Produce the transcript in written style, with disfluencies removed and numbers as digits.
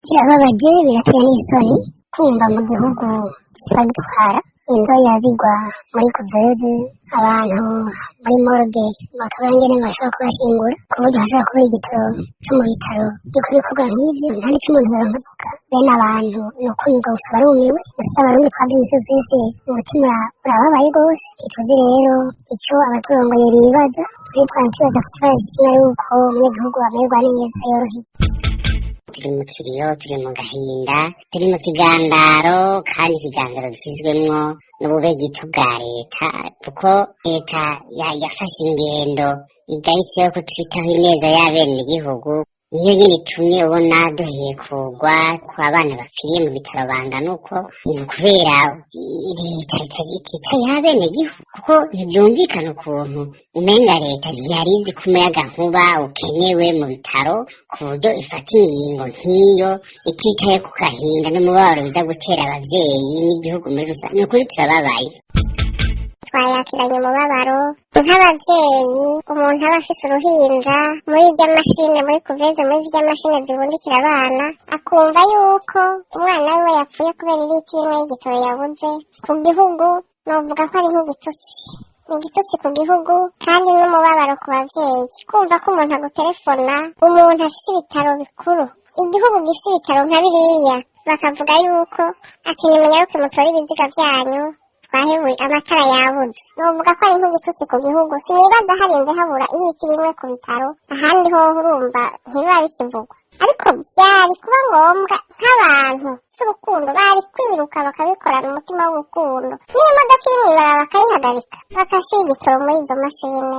birababaje birateye n'isoni kumva mu gihugu kiba gitwara inzoya zigwa muri kuveze abantu muri morgue bakaba ngene bashobora kubashingura ku buryo hashobora kuba igitoro cyo mu bitaro gikora ibikorwa nk'ivyo nta n'icyo umuntu yoronka bene abantu ni ukunyurwa gusa barumiwe gusa abarundi twavyise twese umutima urababaye rwose ntituzi rero ico abaturongoye bibaza twitwara tubaza ku kibazo kimwe ari uko umunyagihugu amererwa neza yorohewe. Turi mu kiriyo, turi mu gahinda, turi mu kigandaro kandi ikigandaro gishyizwemwo n'ububegito bwa leta kuko leta yafashe ingendo igahise yo kutwitaho ineza y'abenegihugu niyo nyene itumye ubona duhekugwa ku abana bapfiriye mu bitaro bangana uko ni ukubera leta ititaye abenegihugu kuko ntivyumvikana ukuntu umenga leta ntiyari izi ko umuyagankuba ukenewe mu bitaro ku buryo ifata ingingo nk'iyo ititaye ku gahinda n'umubabaro biza gutera abavyeyi n'igihugu muri rusange. Ni ukuri turababaye, twayakiranye umubabaro nk'abavyeyi. Umuntu aba afise uruhinja muri irya mashine, muri kuveze, muri zirya mashine zibundikira abana, akumva yuko umwana wiwe yapfuye kubera ilitiro imwe y'igitoro yabuze. Ku gihugu novuga ko ari nk'igitutsi, ni igitutsi ku gihugu kandi n'umubabaro ku bavyeyi kumva ko umuntu agutelefona, umuntu afise ibitaro bikuru, igihugu gifise ibitaro nka biriya, bakavuga yuko ati nimunyaruke mutore ibiziga vyanyu twahebuye amatara yabuze. Novuga ko ari nk'igitutsi ku gihugu, sinibaza harinze habura ilitiro imwe ku bitaro, ahandi hoho urumva ntibiba bikivugwa. Ariko vyari kuba ngombwa nk'abantu c'urukundo bari kwiruka bakabikorana umutima w'urukundo, n'imodoka iri mw'ibarabara bakayihagarika bagashira igitoro muri izo mashine